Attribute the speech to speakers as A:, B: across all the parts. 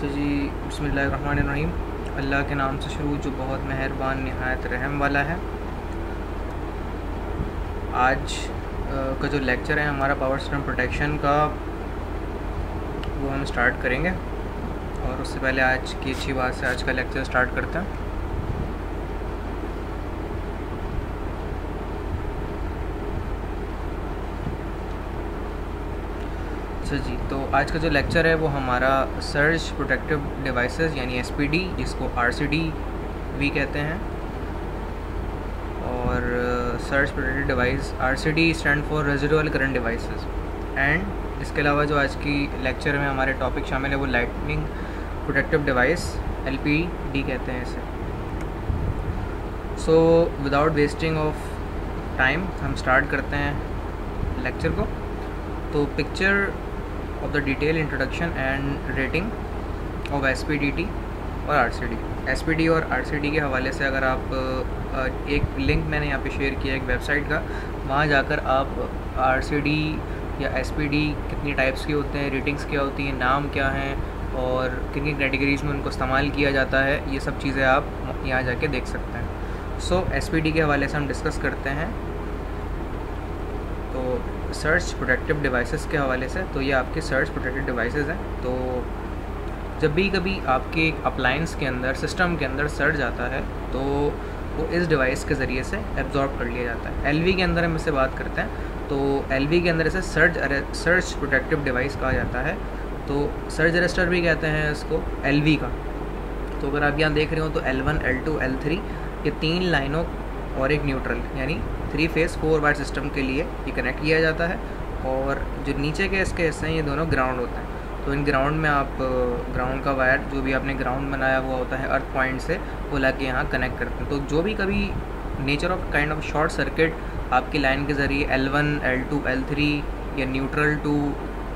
A: अच्छा जी, बिस्मिल्लाहिर्रहमानिर्रहीम। अल्लाह के नाम से शुरू जो बहुत मेहरबान नहायत रहम वाला है। आज का जो लेक्चर है हमारा पावर सिस्टम प्रोटेक्शन का, वो हम स्टार्ट करेंगे। और उससे पहले आज की अच्छी बात से आज का लेक्चर स्टार्ट करते हैं। अच्छा जी, तो आज का जो लेक्चर है वो हमारा सर्ज प्रोटेक्टिव डिवाइसेस यानी एसपीडी, जिसको आरसीडी भी कहते हैं। और surge protective device, RCD stand for residual current devices. And इसके अलावा जो आज की लेक्चर में हमारे टॉपिक शामिल है वो लाइटनिंग प्रोटेक्टिव डिवाइस, एलपीडी कहते हैं इसे। So without wasting of time हम स्टार्ट करते हैं लेक्चर को। तो picture of the detail introduction and rating of SPDT और आरसीडी। एसपीडी और आरसीडी के हवाले से अगर आप एक लिंक मैंने यहाँ पे शेयर किया एक वेबसाइट का, वहाँ जाकर आप आरसीडी या एसपीडी कितनी टाइप्स के होते हैं, रेटिंग्स क्या होती हैं, नाम क्या हैं और किन किन कैटेगरीज़ में उनको इस्तेमाल किया जाता है, ये सब चीज़ें आप यहाँ जाके देख सकते हैं। सो एसपीडी के हवाले से हम डिस्कस करते हैं। तो सर्च प्रोटेक्टिव डिवाइसेस के हवाले से, तो ये आपके सर्च प्रोटेक्टिव डिवाइसेस हैं। तो जब भी कभी आपके अप्लायंस के अंदर, सिस्टम के अंदर सर्ज आता है तो वो इस डिवाइस के ज़रिए से एब्जॉर्ब कर लिया जाता है। एलवी के अंदर हम इससे बात करते हैं, तो एलवी के अंदर इसे सर्च प्रोटेक्टिव डिवाइस कहा जाता है। तो सर्ज अरेस्टर भी कहते हैं इसको एलवी का। तो अगर आप यहाँ देख रहे हो तो L1, L2, L3 ये 3 लाइनों और एक न्यूट्रल यानी 3 फेज़ 4 वायर सिस्टम के लिए ये कनेक्ट किया जाता है। और जो नीचे के इसके हिस्से हैं ये दोनों ग्राउंड होते हैं। तो इन ग्राउंड में आप ग्राउंड का वायर जो भी आपने ग्राउंड बनाया हुआ होता है अर्थ पॉइंट से, वो लाके यहाँ कनेक्ट करते हैं। तो जो भी कभी nature of kind of short circuit आपकी लाइन के ज़रिए L1, L2, L3 या न्यूट्रल टू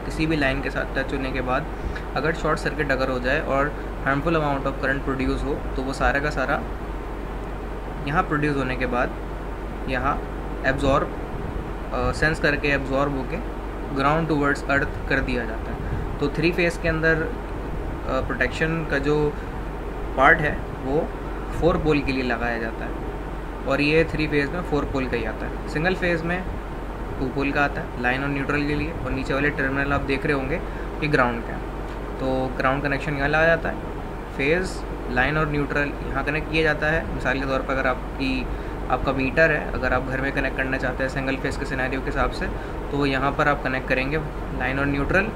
A: किसी भी लाइन के साथ टच होने के बाद अगर शॉर्ट सर्किट अगर हो जाए और harmful amount of current produce हो, तो वो सारा का सारा यहाँ प्रोड्यूस होने के बाद यहाँ एब्जॉर्ब सेंस करके एब्जॉर्ब होके ग्राउंड टूवर्ड्स अर्थ कर दिया जाता है। तो 3 फेज़ के अंदर प्रोटेक्शन का जो पार्ट है वो 4 पोल के लिए लगाया जाता है और ये 3 फेज़ में 4 पोल का ही आता है। सिंगल फेज़ में 2 पोल का आता है लाइन और न्यूट्रल के लिए। और नीचे वाले टर्मिनल आप देख रहे होंगे ये ग्राउंड का है। तो ग्राउंड कनेक्शन यहाँ लगाया जाता है। फेज़, लाइन और न्यूट्रल यहाँ कनेक्ट किया जाता है। मिसाल के तौर पर अगर आपका मीटर है, अगर आप घर में कनेक्ट करना चाहते हैं सिंगल फेज़ के सिनेरियो के हिसाब से, तो यहाँ पर आप कनेक्ट करेंगे लाइन और न्यूट्रल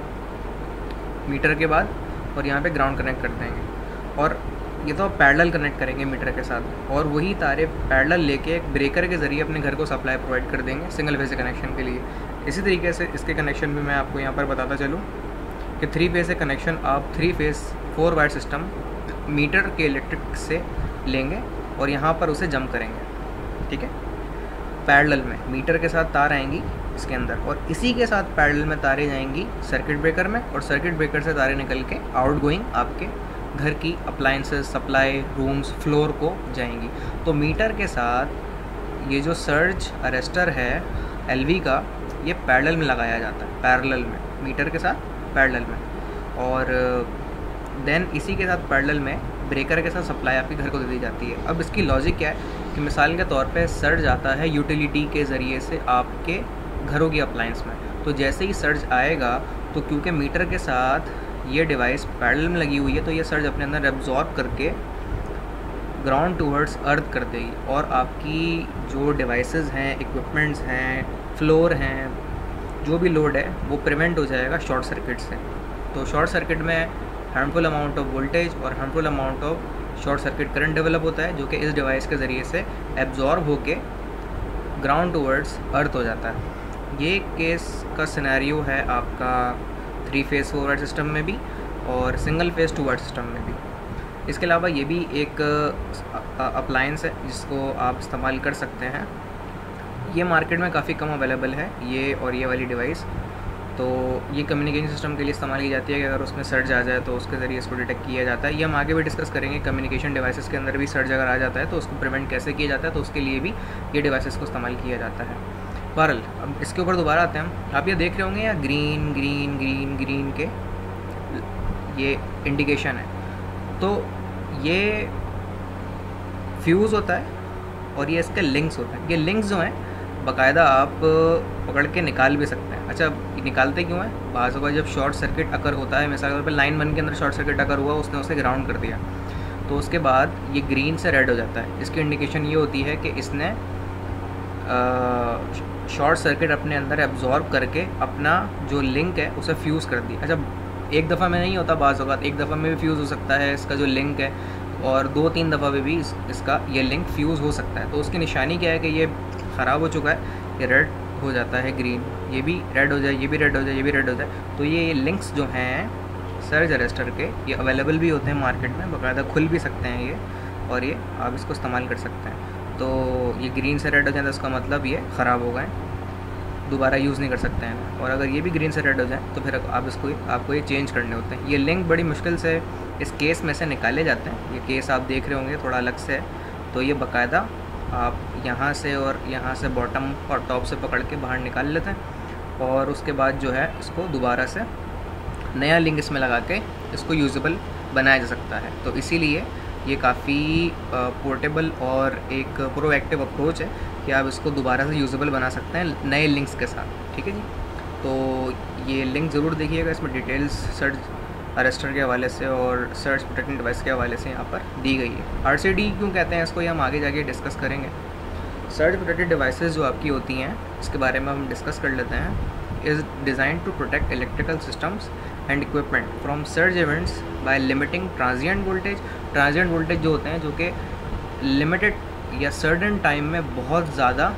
A: मीटर के बाद, और यहाँ पे ग्राउंड कनेक्ट कर देंगे। और ये तो आप पैरेलल कनेक्ट करेंगे मीटर के साथ, और वही तारे पैरेलल लेके एक ब्रेकर के ज़रिए अपने घर को सप्लाई प्रोवाइड कर देंगे सिंगल फेज़ कनेक्शन के लिए। इसी तरीके से इसके कनेक्शन भी मैं आपको यहाँ पर बताता चलूँ कि 3 फेज़ से कनेक्शन आप 3 फेज़ 4 वायर सिस्टम मीटर के इलेक्ट्रिक से लेंगे और यहाँ पर उसे जंप करेंगे। ठीक है, पैरेलल में मीटर के साथ तार आएंगी इसके अंदर, और इसी के साथ पैरेलल में तारें जाएंगी सर्किट ब्रेकर में, और सर्किट ब्रेकर से तारें निकल के आउटगोइंग आपके घर की अप्लायंसेस, सप्लाई रूम्स, फ्लोर को जाएंगी। तो मीटर के साथ ये जो सर्ज अरेस्टर है एलवी का, ये पैरेलल में लगाया जाता है, पैरेलल में मीटर के साथ पैरेलल में। और देन इसी के साथ पैरेलल में ब्रेकर के साथ सप्लाई आपके घर को दे दी जाती है। अब इसकी लॉजिक क्या है कि मिसाल के तौर पे सर्ज आता है यूटिलिटी के ज़रिए से आपके घरों की अप्लायंस में, तो जैसे ही सर्ज आएगा तो क्योंकि मीटर के साथ ये डिवाइस पैरेलल में लगी हुई है, तो ये सर्ज अपने अंदर एब्जॉर्ब करके ग्राउंड टूवर्ड्स अर्थ कर देगी, और आपकी जो डिवाइसेस हैं, इक्विपमेंट्स हैं, फ्लोर हैं, जो भी लोड है वो प्रिवेंट हो जाएगा शॉर्ट सर्किट से। तो शॉर्ट सर्किट में हार्मफुल अमाउंट ऑफ वोल्टेज और harmful amount of short circuit current develop होता है, जो कि इस डिवाइस के ज़रिए से एब्जॉर्ब होके ग्राउंड टूवर्ड्स अर्थ हो जाता है। ये केस का सिनेरियो है आपका 3 फेज़ 4 वायर सिस्टम में भी और सिंगल फेज़ 2 वायर सिस्टम में भी। इसके अलावा ये भी एक अप्लायंस है जिसको आप इस्तेमाल कर सकते हैं। ये मार्केट में काफ़ी कम अवेलेबल है, ये और ये वाली डिवाइस। तो ये कम्युनिकेशन सिस्टम के लिए इस्तेमाल की जाती है कि अगर उसमें सर्ज आ जाए तो उसके ज़रिए इसको डिटेक्ट किया जाता है। ये हम आगे भी डिस्कस करेंगे, कम्युनिकेशन डिवाइसेस के अंदर भी सर्ज अगर आ जाता है तो उसको प्रिवेंट कैसे किया जाता है, तो उसके लिए भी ये डिवाइसेस को इस्तेमाल किया जाता है। बहरहाल अब इसके ऊपर दोबारा आते हैं हम। आप ये देख रहे होंगे या ग्रीन ग्रीन ग्रीन ग्रीन के ये इंडिकेशन है। तो ये फ्यूज़ होता है और ये इसके लिंक्स होते हैं। ये लिंक्स जो हैं बाकायदा आप पकड़ के निकाल भी सकते हैं। अच्छा, निकालते क्यों हैं? बाज़ बार जब शॉर्ट सर्किट अकर होता है, मिसाल के तौर पर लाइन 1 के अंदर शॉर्ट सर्किट अकर हुआ, उसने उसे ग्राउंड कर दिया, तो उसके बाद ये ग्रीन से रेड हो जाता है। इसकी इंडिकेशन ये होती है कि इसने शॉर्ट सर्किट अपने अंदर एब्जॉर्ब करके अपना जो लिंक है उसे फ्यूज़ कर दिया। अच्छा, एक दफ़ा में नहीं होता, बाज़ औक़ात एक दफ़ा में भी फ्यूज़ हो सकता है इसका जो लिंक है, और 2-3 दफ़ा में भी इसका ये लिंक फ्यूज़ हो सकता है। तो उसकी निशानी क्या है कि ये ख़राब हो चुका है, ये रेड हो जाता है, ग्रीन, ये भी रेड हो जाए, ये भी रेड हो जाए, ये भी रेड हो जाए। तो ये लिंक्स जो हैं सर्ज अरेस्टर के, ये अवेलेबल भी होते हैं मार्केट में, बाकायदा खुल भी सकते हैं ये, और ये आप इसको इस्तेमाल कर सकते हैं। तो ये ग्रीन से रेड हो जाए तो इसका मतलब ये ख़राब हो गए, दोबारा यूज़ नहीं कर सकते हैं। और अगर ये भी ग्रीन से रेड हो जाए तो फिर आपको ये चेंज करने होते हैं। ये लिंक बड़ी मुश्किल से इस केस में से निकाले जाते हैं। ये केस आप देख रहे होंगे थोड़ा अलग से है, तो ये बाकायदा आप यहाँ से और यहाँ से बॉटम और टॉप से पकड़ के बाहर निकाल लेते हैं, और उसके बाद जो है इसको दोबारा से नया लिंक इसमें लगा के इसको यूजेबल बनाया जा सकता है। तो इसीलिए ये काफ़ी पोर्टेबल और एक प्रोएक्टिव अप्रोच है कि आप इसको दोबारा से यूजेबल बना सकते हैं नए लिंक्स के साथ। ठीक है जी, तो ये लिंक ज़रूर देखिएगा, इसमें डिटेल्स सर्ज अरेस्टर के हवाले से और सर्च प्रोटेक्टिंग डिवाइस के हवाले से यहाँ पर दी गई है। RCD क्यों कहते हैं इसको, ये हम आगे जाके डिस्कस करेंगे। सर्च प्रोटेक्टेड डिवाइसेस जो आपकी होती हैं इसके बारे में हम डिस्कस कर लेते हैं। Is design to protect electrical systems and equipment from surge events by limiting transient voltage. Transient voltage जो होते हैं जो कि लिमिटेड या सर्टेन टाइम में बहुत ज़्यादा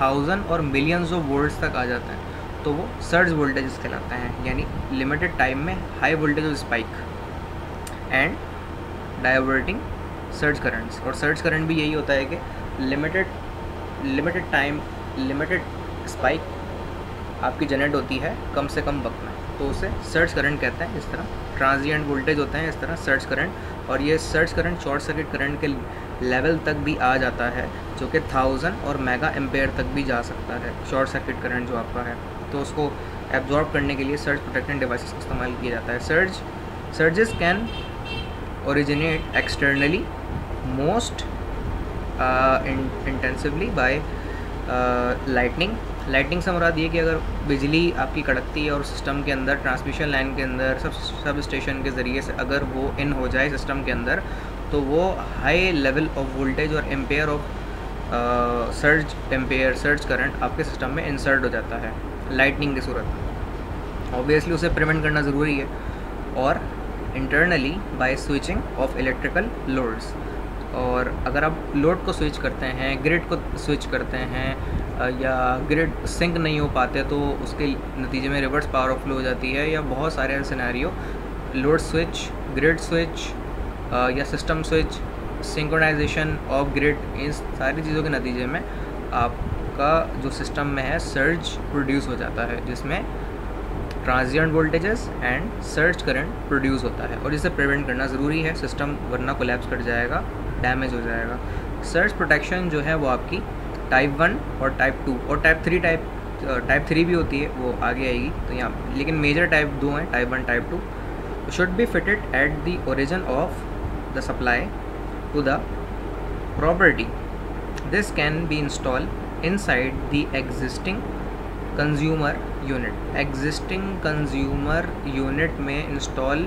A: 1000 और मिलियंस ऑफ वोल्ट्स तक आ जाते हैं, तो वो सर्ज वोल्टेज कहलाते हैं, यानी लिमिटेड टाइम में high voltage of spike and diverting surge currents. और सर्ज करंट भी यही होता है कि लिमिटेड टाइम लिमिटेड स्पाइक आपकी जनरेट होती है कम से कम वक्त में, तो उसे सर्ज करंट कहते हैं। इस तरह ट्रांजिएंट वोल्टेज होते हैं, इस तरह सर्ज करंट, और ये surge current short circuit current के लेवल तक भी आ जाता है जो कि 1000 और मेगा एम्पेयर तक भी जा सकता है शॉर्ट सर्किट करंट जो आपका है। तो उसको एब्जॉर्ब करने के लिए सर्ज प्रोटेक्टिंग डिवाइसेस का इस्तेमाल किया जाता है। Surges can originate externally most intensively by lightning से मुराद ये कि अगर बिजली आपकी कड़कती है और सिस्टम के अंदर ट्रांसमिशन लाइन के अंदर सब स्टेशन के ज़रिए से अगर वो इन हो जाए सिस्टम के अंदर, तो वो हाई लेवल ऑफ वोल्टेज और एम्पेयर ऑफ सर्ज करंट आपके सिस्टम में इंसर्ट हो जाता है लाइटनिंग की सूरत में। ऑब्वियसली उसे प्रिवेंट करना ज़रूरी है, और internally by switching off electrical loads. और अगर आप लोड को स्विच करते हैं, ग्रिड को स्विच करते हैं, या ग्रिड सिंक नहीं हो पाते तो उसके नतीजे में रिवर्स पावर ऑफ फ्लो हो जाती है, या बहुत सारे scenario load switch, grid switch या system switch, synchronization of grid, इन सारी चीज़ों के नतीजे में आपका जो सिस्टम में है सर्ज प्रोड्यूस हो जाता है, जिसमें transient voltages and surge current produce होता है, और इसे प्रिवेंट करना ज़रूरी है, सिस्टम वरना कोलैप्स कर जाएगा, डैमेज हो जाएगा। सर्ज प्रोटेक्शन जो है वो आपकी टाइप 1 और टाइप 2 और टाइप 3 भी होती है, वो आगे आएगी। तो यहाँ लेकिन मेजर टाइप 2 हैं, type 1 type 2। Should be fitted at the origin of the supply to the property. This can be installed inside the existing consumer unit. Existing consumer unit में इंस्टॉल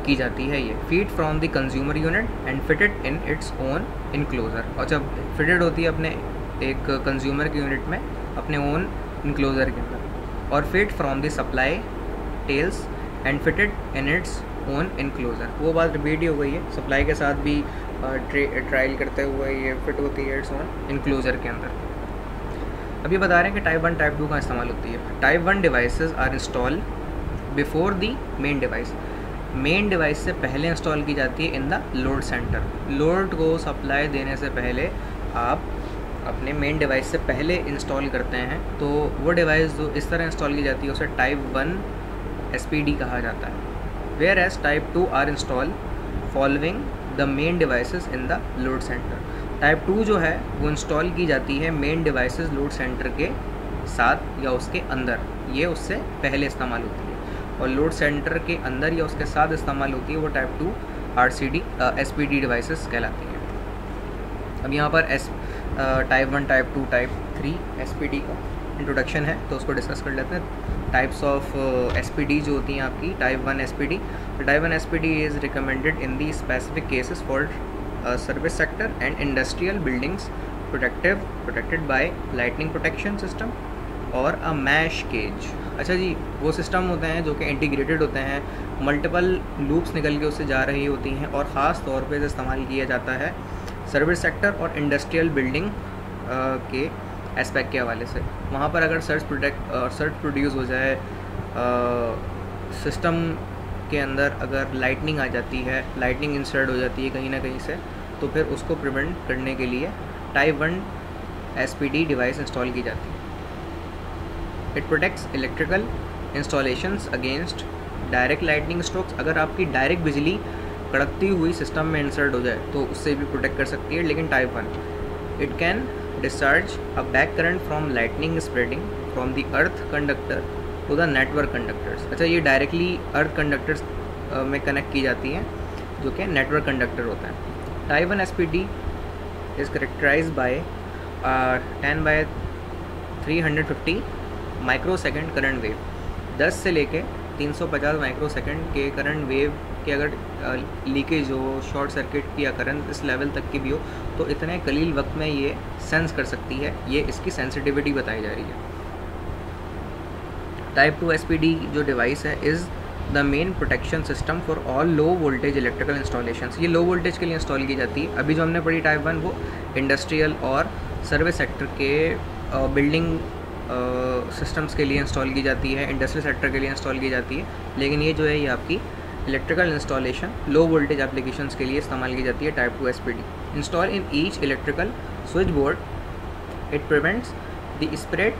A: की जाती है ये। Feed from the consumer unit and fitted in its own enclosure. और जब fitted होती है अपने एक कंज्यूमर के यूनिट में अपने ओन इनक्लोजर के अंदर, और fit from the supply tails and fitted in its own enclosure. वो बात रिपीट ही हो गई है, सप्लाई के साथ भी ट्रायल करते हुए ये फिट होती है इट्स ओन इनक्लोजर के अंदर। अब ये बता रहे हैं कि टाइप 1 टाइप 2 का इस्तेमाल होती है। Type 1 devices are install before the main device. Main device से पहले इंस्टॉल की जाती है in the load centre. Load को सप्लाई देने से पहले आप अपने मेन डिवाइस से पहले इंस्टॉल करते हैं, तो वो डिवाइस जो इस तरह इंस्टॉल की जाती है उसे टाइप 1 SPD कहा जाता है। Whereas type 2 are install following the main devices in the load centre. Type 2 जो है वो इंस्टॉल की जाती है मेन डिवाइसेस लोड सेंटर के साथ या उसके अंदर, ये उससे पहले इस्तेमाल होती है। और लोड सेंटर के अंदर या उसके साथ इस्तेमाल होती है वो टाइप 2 RCD SPD डिवाइसेस कहलाती हैं। अब यहाँ पर टाइप 1, टाइप 2, टाइप 3 SPD का इंट्रोडक्शन है, तो उसको डिस्कस कर लेते हैं। टाइप्स ऑफ SPD जो होती हैं आपकी, type 1 SPD। Type 1 SPD is recommended in the specific cases for service sector and industrial buildings protected by lightning protection system और अ मैश केज। अच्छा जी, वो सिस्टम होते हैं जो कि इंटीग्रेटेड होते हैं, मल्टीपल लूप्स निकल के उससे जा रही होती हैं और ख़ास तौर पे इस्तेमाल किया जाता है सर्विस सेक्टर और इंडस्ट्रियल बिल्डिंग के एस्पेक्ट के हवाले से। वहाँ पर अगर सर्च प्रोड्यूस हो जाए सिस्टम के अंदर, अगर लाइटनिंग आ जाती है, लाइटनिंग इंसर्ट हो जाती है कहीं ना कहीं से, तो फिर उसको प्रिवेंट करने के लिए टाइप 1 SPD डिवाइस इंस्टॉल की जाती है। It protects electrical installations against direct lightning strokes. अगर आपकी डायरेक्ट बिजली कड़कती हुई सिस्टम में इंसर्ट हो जाए तो उससे भी प्रोटेक्ट कर सकती है। लेकिन type 1 it can discharge a back current from lightning spreading from the earth conductor to the network conductors. अच्छा, ये डायरेक्टली अर्थ कंडक्टर्स में कनेक्ट की जाती हैं जो कि नेटवर्क कंडक्टर होता है। Type 1 SPD is characterized by 10/350 microsecond current wave. 10 से लेके 350 माइक्रोसेकंड के करंट वेव के अगर लीकेज हो, शॉर्ट सर्किट या करंट इस लेवल तक की भी हो तो इतने कलील वक्त में ये सेंस कर सकती है। ये इसकी सेंसिटिविटी बताई जा रही है। टाइप 2 SPD जो डिवाइस है is the main protection system for all low voltage electrical installations. ये लो वोल्टेज के लिए इंस्टॉल की जाती है। अभी जो हमने पढ़ी टाइप 1 वो इंडस्ट्रियल और सर्विस सेक्टर के बिल्डिंग सिस्टम्स के लिए इंस्टॉल की जाती है, इंडस्ट्रियल सेक्टर के लिए इंस्टॉल की जाती है। लेकिन ये जो है ये आपकी electrical installation low voltage applications के लिए इस्तेमाल की जाती है। Type 2 SPD install in each electrical switch board. It prevents the spread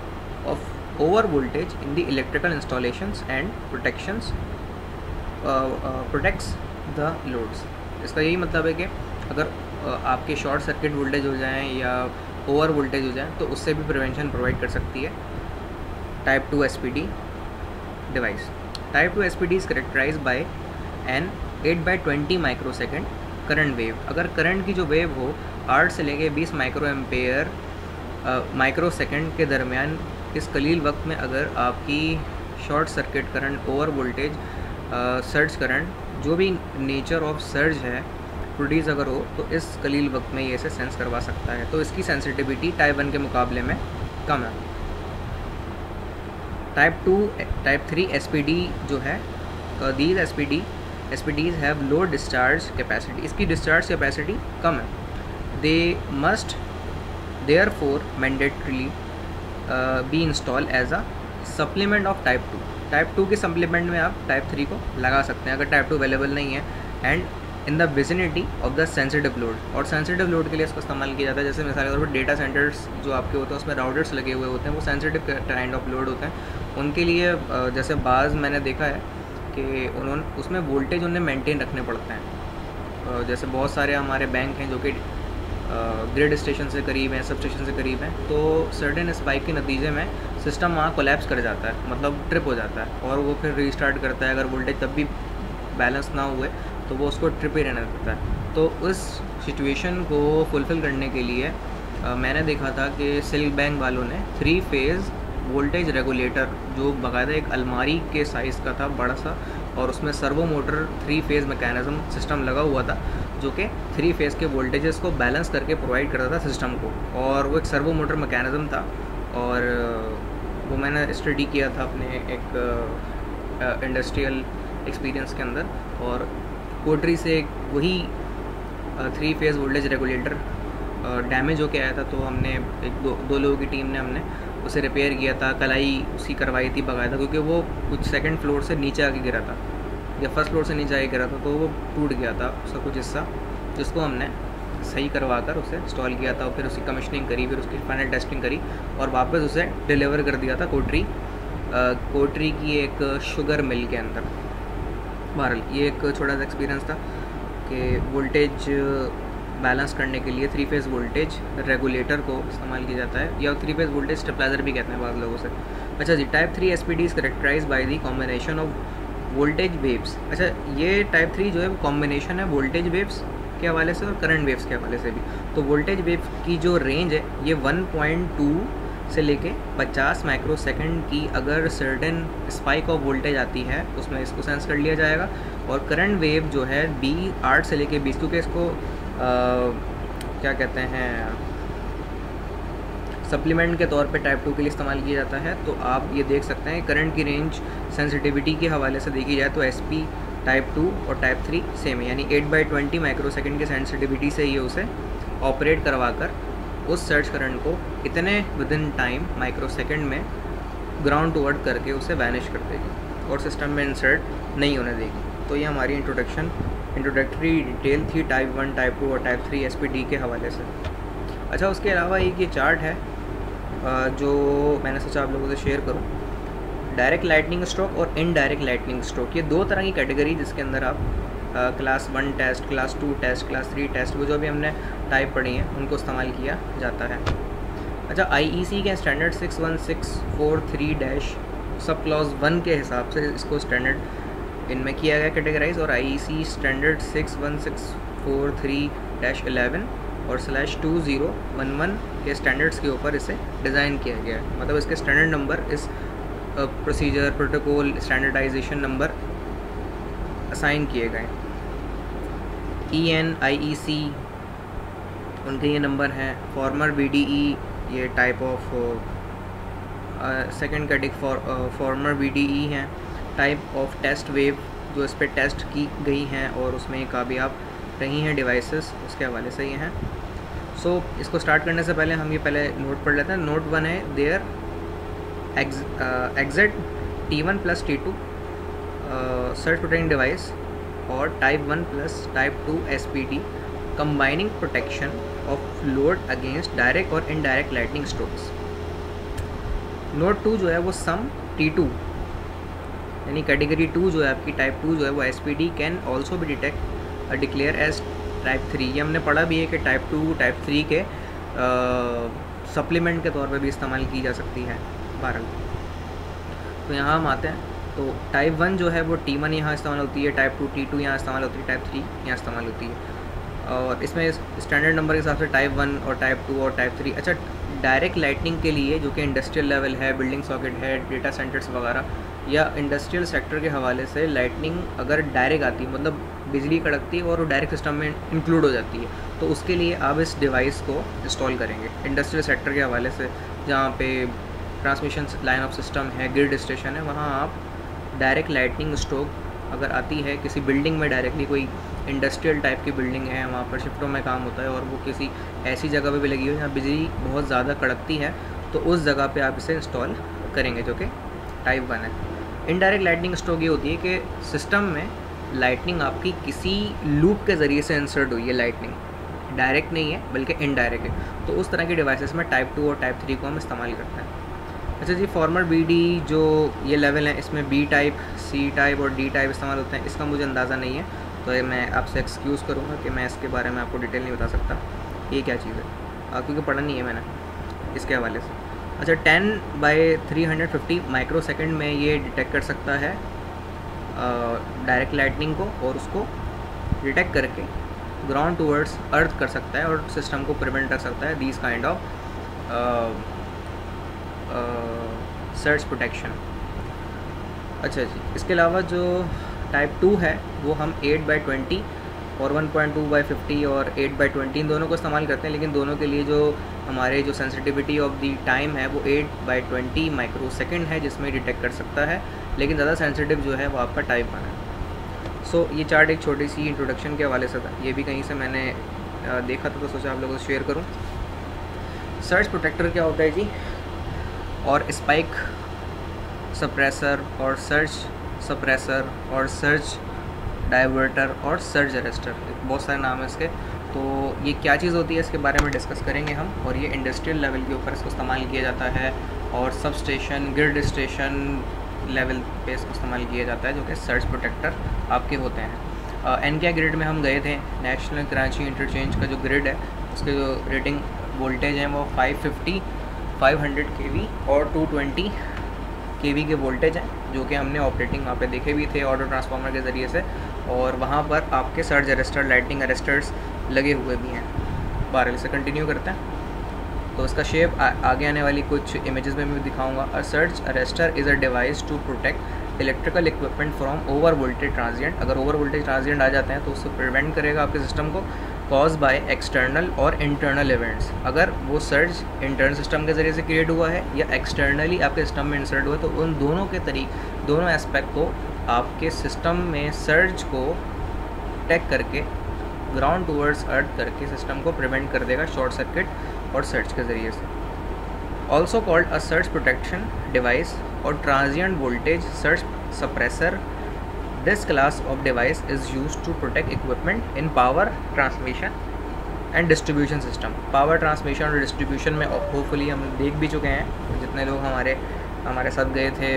A: of over voltage in the electrical installations and protects the loads. इसका यही मतलब है कि अगर आपके शॉर्ट सर्किट वोल्टेज हो जाएँ या ओवर वोल्टेज हो जाए तो उससे भी प्रिवेंशन प्रोवाइड कर सकती है type 2 SPD device. Type 2 SPD is characterized by an 8/20 microsecond current wave. अगर करंट की जो वेव हो 8 से लेके 20 माइक्रो एम्पेयर माइक्रोसेकंड के दरमियान, इस कलील वक्त में अगर आपकी short circuit current, over voltage, surge current, जो भी नेचर ऑफ सर्ज है प्रोड्यूस अगर हो तो इस कलील वक्त में ये इसे सेंस करवा सकता है। तो इसकी सेंसिटिविटी टाइप 1 के मुकाबले में कम है। टाइप 3 SPD जो है, these SPDs have low discharge capacity. इसकी डिस्चार्ज कैपेसिटी कम है। They must therefore mandatorily be install as a supplement of type 2। Type 2 के सप्लीमेंट में आप टाइप 3 को लगा सकते हैं अगर टाइप 2 अवेलेबल नहीं है। And in the vicinity of the sensitive load, और सेंसिटिव लोड के लिए इसको इस्तेमाल किया जाता है। जैसे मिसाल के तौर पर डेटा सेंटर्स जो आपके होते हैं उसमें राउटर्स लगे हुए होते हैं, वो सेंसिटिव काइंड ऑफ लोड होते हैं। उनके लिए जैसे बाज़ मैंने देखा है कि उन्होंने उसमें वोल्टेज उन्हें मेंटेन रखने पड़ते हैं। जैसे बहुत सारे हमारे बैंक हैं जो कि ग्रिड स्टेशन से करीब हैं, सब स्टेशन से करीब हैं, तो सर्टेन स्पाइक के नतीजे में सिस्टम वहाँ कोलैप्स कर जाता है, मतलब ट्रिप हो जाता है और वो फिर रीस्टार्ट करता है। अगर वोल्टेज तब भी बैलेंस ना हुए तो वो उसको ट्रिप ही रहने देता है। तो उस सिचुएशन को फुलफ़िल करने के लिए मैंने देखा था कि सिल्क बैंक वालों ने 3 फेज़ वोल्टेज रेगुलेटर, जो बाकायदा एक अलमारी के साइज़ का था बड़ा सा, और उसमें servo motor 3 phase mechanism system लगा हुआ था जो कि 3 फेज़ के वोल्टेजेस को बैलेंस करके प्रोवाइड करता था सिस्टम को। और वो एक सर्वो मोटर मैकेनिज़्म था और वो मैंने स्टडी किया था अपने एक इंडस्ट्रियल एक्सपीरियंस के अंदर। और कोटरी से वही 3 फेज़ वोल्टेज रेगुलेटर डैमेज होके आया था, तो हमने दो लोगों की टीम ने हमने उसे रिपेयर किया था, कलाई उसकी करवाई थी बाकायदा, क्योंकि वो कुछ सेकंड फ्लोर से नीचे आके गिरा था या फर्स्ट फ्लोर से नीचे आके गिरा था, तो वो टूट गया था उसका कुछ हिस्सा, जिसको हमने सही करवा कर उसे इंस्टॉल किया था। और फिर उसकी कमिश्निंग करी, फिर उसकी फाइनल टेस्टिंग करी और वापस उसे डिलीवर कर दिया था कोटरी की एक शुगर मिल के अंदर। बहरहाल ये एक छोटा सा एक्सपीरियंस था कि वोल्टेज बैलेंस करने के लिए 3 फेज़ वोल्टेज रेगुलेटर को इस्तेमाल किया जाता है, या 3 फेज़ वोल्टेज स्टेबलाइजर भी कहते हैं बाद लोगों से। अच्छा जी, type 3 SPD is characterized by the combination of voltage waves. अच्छा, ये टाइप 3 जो है वो कॉम्बिनेशन है वोल्टेज वेव्स के हवाले से और करंट वेव्स के हवाले से भी। तो वोल्टेज वेव की जो रेंज है ये 1.2 से लेके 50 माइक्रोसेकंड की अगर सर्टेन स्पाइक ऑफ वोल्टेज आती है उसमें इसको सेंस कर लिया जाएगा। और करंट वेव जो है 8 से लेके 20, क्योंकि इसको क्या कहते हैं सप्लीमेंट के तौर पे टाइप 2 के लिए इस्तेमाल किया जाता है। तो आप ये देख सकते हैं करंट की रेंज सेंसिटिविटी के हवाले से देखी जाए तो SP टाइप 2 और टाइप 3 सेम है, यानी 8/20 माइक्रोसेकंड के सेंसिटिविटी से ये उसे ऑपरेट करवा कर उस सर्च करंट को इतने विदिन टाइम माइक्रोसेकंड में ग्राउंड टू अर्थ करके उसे वैनिश कर देगी और सिस्टम में इंसर्ट नहीं होने देगी। तो ये हमारी इंट्रोडक्टरी डिटेल थी टाइप 1, टाइप 2 और टाइप 3 SPD के हवाले से। अच्छा, उसके अलावा एक ये चार्ट है जो मैंने सोचा आप लोगों से शेयर करूं। डायरेक्ट लाइटनिंग स्ट्रोक और इनडायरेक्ट लाइटनिंग स्ट्रोक, ये दो तरह की कैटेगरी जिसके अंदर आप class 1 test, class 2 test, class 3 test, वो जो भी हमने टाइप पढ़ी हैं उनको इस्तेमाल किया जाता है। अच्छा, IEC के स्टैंडर्ड 61643- सब क्लॉज 1 के हिसाब से इसको स्टैंडर्ड इनमें किया गया कैटेगराइज, और IEC स्टैंडर्ड 61643-11 और /2011 के स्टैंडर्ड्स के ऊपर इसे डिज़ाइन किया गया है। मतलब इसके स्टैंडर्ड नंबर इस procedure, protocol, standardisation number assign किए गए। EN, IEC उनके ये नंबर हैं। फॉर्मर BDE ये type of second category former BDE हैं। टाइप ऑफ टेस्ट वेव जो इस पर टेस्ट की गई हैं और उसमें कामयाब रही हैं डिवाइसेस, उसके हवाले से ये हैं। सो इसको स्टार्ट करने से पहले हम ये पहले नोट पढ़ लेते हैं। नोट 1 है there exit T1 + T2 surge protecting device और type 1 + type 2 SPD combining protection of load against direct और इनडायरेक्ट लाइटनिंग स्ट्रोक्स। नोट 2 जो है वो सम T2 यानी कैटेगरी 2 जो है आपकी टाइप 2 जो है वो SPD कैन ऑल्सो भी डिक्लेयर एज टाइप 3। ये हमने पढ़ा भी है कि टाइप 2 टाइप 3 के सप्लीमेंट के तौर पे भी इस्तेमाल की जा सकती है बहरहाल। तो यहाँ हम आते हैं तो टाइप 1 जो है वो T1 यहाँ इस्तेमाल होती है, टाइप 2 T2 यहाँ इस्तेमाल होती है, टाइप 3 यहाँ इस्तेमाल होती है। और इसमें स्टैंडर्ड नंबर के हिसाब से टाइप 1 और टाइप 2 और टाइप 3। अच्छा, डायरेक्ट लाइटनिंग के लिए जो कि इंडस्ट्रियल लेवल है, बिल्डिंग सॉकेट है, डेटा सेंटर्स वगैरह या इंडस्ट्रियल सेक्टर के हवाले से लाइटनिंग अगर डायरेक्ट आती है, मतलब बिजली कड़कती है और वो डायरेक्ट सिस्टम में इंक्लूड हो जाती है, तो उसके लिए आप इस डिवाइस को इंस्टॉल करेंगे। इंडस्ट्रियल सेक्टर के हवाले से जहाँ पे ट्रांसमिशन लाइन ऑफ सिस्टम है, ग्रिड स्टेशन है, वहाँ आप डायरेक्ट लाइटनिंग स्ट्रोक अगर आती है किसी बिल्डिंग में, डायरेक्टली कोई इंडस्ट्रियल टाइप की बिल्डिंग है, वहाँ पर शिफ्टों में काम होता है और वो किसी ऐसी जगह पे भी लगी हो जहाँ बिजली बहुत ज़्यादा कड़कती है, तो उस जगह पे आप इसे इंस्टॉल करेंगे, जो कि टाइप 1 है। इनडायरेक्ट लाइटनिंग स्ट्रोक ये होती है कि सिस्टम में लाइटनिंग आपकी किसी लूप के ज़रिए से इंसर्ट हुई है, लाइटनिंग डायरेक्ट नहीं है बल्कि इनडायरेक्ट है। तो उस तरह की डिवाइसेस में टाइप 2 और टाइप 3 को हम इस्तेमाल करते हैं। अच्छा जी, फॉर्मर BD जो ये लेवल है इसमें B टाइप, C टाइप और D टाइप इस्तेमाल होते हैं। इसका मुझे अंदाज़ा नहीं है तो ये मैं आपसे एक्सक्यूज़ करूँगा कि मैं इसके बारे में आपको डिटेल नहीं बता सकता ये क्या चीज़ है, क्योंकि पढ़ा नहीं है मैंने इसके हवाले से। अच्छा, 10/350 माइक्रोसेकंड में ये डिटेक्ट कर सकता है डायरेक्ट लाइटनिंग को और उसको डिटेक्ट करके ग्राउंड टूवर्ड्स अर्थ कर सकता है और सिस्टम को प्रिवेंट कर सकता है these kind of search protection. अच्छा जी, इसके अलावा जो टाइप 2 है वो हम 8/20 और 1.2/50 और 8/20 इन दोनों को इस्तेमाल करते हैं, लेकिन दोनों के लिए जो हमारे जो सेंसिटिविटी ऑफ दी टाइम है वो 8/20 माइक्रोसेकंड है जिसमें डिटेक्ट कर सकता है, लेकिन ज़्यादा सेंसिटिव जो है वो आपका टाइप 1 है। सो ये चार्ट एक छोटी सी इंट्रोडक्शन के हवाले से था, ये भी कहीं से मैंने देखा था तो सोचा आप लोगों से शेयर करूँ। सर्च प्रोटेक्टर क्या होता है जी, और स्पाइक सप्रेसर और सर्च सप्रेसर और सर्च डाइवर्टर और सर्च अरेस्टर, बहुत सारे नाम है इसके। तो ये क्या चीज़ होती है इसके बारे में डिस्कस करेंगे हम, और ये इंडस्ट्रियल लेवल के ऊपर इसको इस्तेमाल किया जाता है और sub station, grid station level पे इसको इस्तेमाल किया जाता है, जो कि सर्च प्रोटेक्टर आपके होते हैं। एनके ग्रिड में हम गए थे, नेशनल कराची इंटरचेंज का जो ग्रिड है उसके जो रेटिंग वोल्टेज हैं वो 550, 500 kV और 220 kV के वोल्टेज हैं, जो कि हमने ऑपरेटिंग वहाँ पे देखे भी थे ऑटो ट्रांसफार्मर के ज़रिए से, और वहाँ पर आपके सर्ज अरेस्टर, लाइटनिंग अरेस्टर्स लगे हुए भी हैं। बारह से कंटिन्यू करते हैं। तो इसका शेप आगे आने वाली कुछ इमेजेस में मैं दिखाऊंगा। A surge arrester is a device to protect electrical equipment from over voltage transient. अगर ओवर वोल्टेज ट्रांजिएंट आ जाते हैं तो उससे प्रिवेंट करेगा आपके सिस्टम को, कॉज बाय एक्सटर्नल और इंटरनल इवेंट्स। अगर वो सर्ज इंटरनल सिस्टम के ज़रिए से क्रिएट हुआ है या एक्सटर्नली आपके सिस्टम में इंसर्ट हुआ है, तो उन दोनों के दोनों एस्पेक्ट को आपके सिस्टम में सर्ज को टैग करके ग्राउंड टूवर्ड्स अर्थ करके सिस्टम को प्रिवेंट कर देगा शॉर्ट सर्किट और सर्ज के ज़रिए से। Also called a surge protection device और transient voltage surge suppressor. This class of device is used to protect equipment in power transmission and distribution system. Power transmission और distribution में hopefully हम देख भी चुके हैं, जितने लोग हमारे साथ गए थे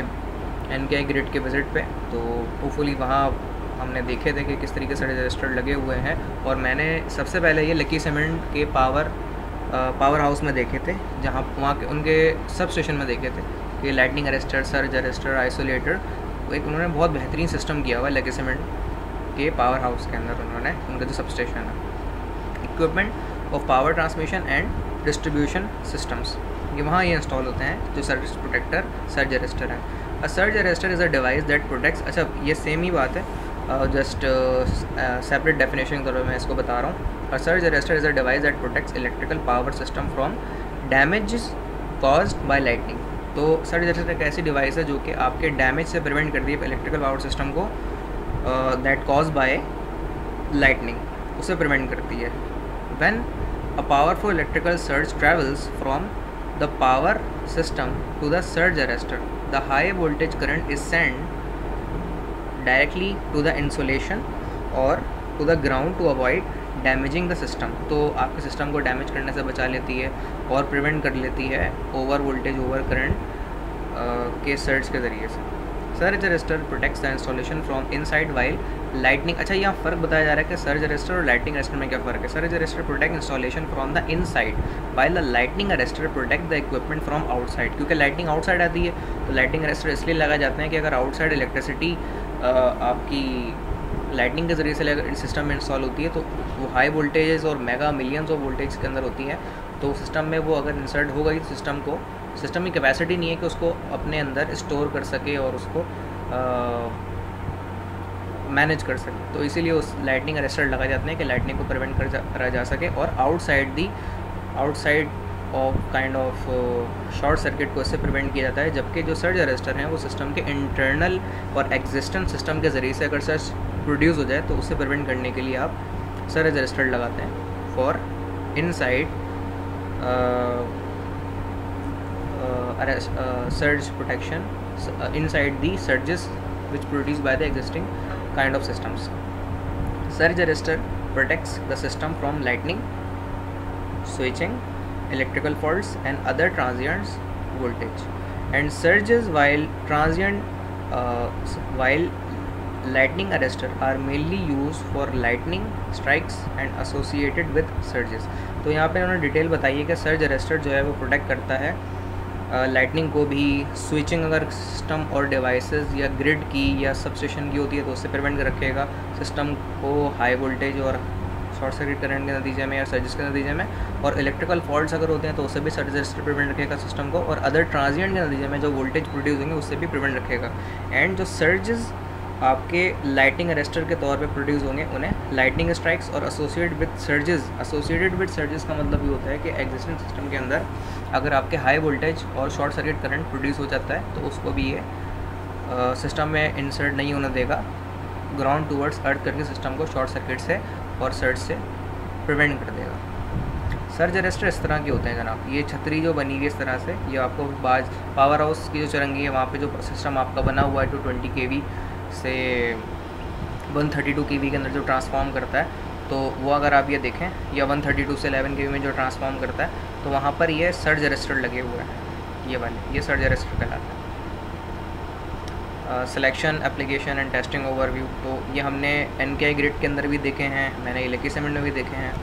A: एनके ग्रिड के विज़िट पे, तो होपफुली वहाँ हमने देखे थे कि किस तरीके से रजिस्टर लगे हुए हैं। और मैंने सबसे पहले ये लकी सीमेंट के पावर हाउस में देखे थे, जहाँ वहाँ के उनके सब स्टेशन में देखे थे कि lightning arrester, surge arrester, isolator, एक उन्होंने बहुत बेहतरीन सिस्टम किया हुआ है लकी सीमेंट के पावर हाउस के अंदर। उन्होंने उनका जो सब स्टेशन है, equipment of power transmission and distribution systems, ये इंस्टॉल होते हैं जो सर्ज प्रोटेक्टर, सर्ज अरेस्टर है। A surge arrester is a device that protects, अच्छा ये सेम ही बात है, जस्ट सेपरेट डेफिनेशन के तौर पर मैं इसको बता रहा हूँ। A surge arrester is a device that protects electrical power system from damage caused by lightning. तो सर्ज अरेस्टर एक ऐसी डिवाइस है जो कि आपके डैमेज से प्रिवेंट करती है इलेक्ट्रिकल पावर सिस्टम को, दैट कॉज बाय लाइटनिंग, उसे प्रिवेंट करती है। When a powerful electrical surge travels from the power system to the surge arrester, the high voltage current is send directly to the insulation और to the ground to avoid damaging the system. तो आपके system को damage करने से बचा लेती है और प्रिवेंट कर लेती है ओवर वोल्टेज, ओवर करंट के सर्ज के ज़रिए से। Surge arrester protects the installation from inside while lightning. अच्छा, यहाँ फ़र्क बताया जा रहा है कि सर्ज अरेस्टर और लाइटनिंग अरेस्टर में क्या फ़र्क है। Surge arrester protect installation from the inside while the lightning arrester protect the equipment from outside. क्योंकि लाइटनिंग आउटसाइड आती है तो लाइटनिंग अरेस्टर इसलिए लगाए जाते हैं कि अगर आउटसाइड इलेक्ट्रिसिटी आपकी लाइटनिंग के ज़रिए से सिस्टम में इंस्टॉल होती है तो वो हाई वोल्टेजेस और मेगा मिलियंस ऑफ वोल्टेज के अंदर होती हैं, तो सिस्टम में वो अगर इंसर्ट हो गई तो सिस्टम की कैपेसिटी नहीं है कि उसको अपने अंदर स्टोर कर सके और उसको मैनेज कर सके। तो इसीलिए उस लाइटनिंग अरेस्टर लगाए जाते हैं कि लाइटनिंग को प्रिवेंट करा जा सके और outside of kind of short circuit को इससे प्रिवेंट किया जाता है। जबकि जो सर्ज अरेस्टर हैं वो सिस्टम के इंटरनल और एग्जिस्टेंट सिस्टम के ज़रिए से अगर सर्ज प्रोड्यूस हो जाए तो उससे प्रिवेंट करने के लिए आप सर्ज अरेस्टर लगाते हैं for inside surge protection inside the surges which produced by the existing kind of systems. Surge arrestor protects the system from lightning, switching, electrical faults and other transient voltage and surges, while lightning arrestor are mainly used for lightning strikes and associated with surges. तो यहाँ पे उन्होंने detail बताई है कि surge arrester जो है वो प्रोटेक्ट करता है लाइटनिंग को भी, स्विचिंग अगर सिस्टम और डिवाइसेस या ग्रिड की या सबस्टेशन की होती है तो उससे प्रिवेंट कर रखेगा सिस्टम को हाई वोल्टेज और शॉर्ट सर्किट करंट के नतीजे में या सर्जिस के नतीजे में, और इलेक्ट्रिकल फॉल्ट्स अगर होते हैं तो उससे भी सर्ज अरेस्टर प्रिवेंट रखेगा सिस्टम को, और अदर ट्रांजिएंट के नतीजे में जो वोल्टेज प्रोड्यूस होंगे उससे भी प्रिवेंट रखेगा। एंड जो सर्जेस आपके लाइटनिंग अरेस्टर के तौर पे प्रोड्यूस होंगे उन्हें लाइटनिंग स्ट्राइक्स और एसोसिएटेड विद सर्जेस का मतलब ये होता है कि एग्जिस्टिंग सिस्टम के अंदर अगर आपके हाई वोल्टेज और शॉर्ट सर्किट करंट प्रोड्यूस हो जाता है तो उसको भी ये सिस्टम में इंसर्ट नहीं होने देगा, ग्राउंड टूवर्ड्स अर्थ करके सिस्टम को शॉर्ट सर्किट से और सर्ज से प्रिवेंट कर देगा। सर्ज अरेस्टर इस तरह के होते हैं जनाब, ये छतरी जो बनी हुई है इस तरह से, ये आपको बाज पावर हाउस की जो चरंगी है वहाँ पे जो सिस्टम आपका बना हुआ है 220 kV से 132 kV के अंदर जो ट्रांसफॉर्म करता है, तो वो अगर आप ये देखें या 132 से 11 kV में जो ट्रांसफॉर्म करता है तो वहाँ पर ये सर्ज अरेस्टर लगे हुए हैं, ये वाले, ये सर्ज अरेस्टर कहलाते हैं। Selection, application and testing overview, तो ये हमने एनके ग्रिड के अंदर भी देखे हैं, मैंने लकी सीमेंट में भी देखे हैं।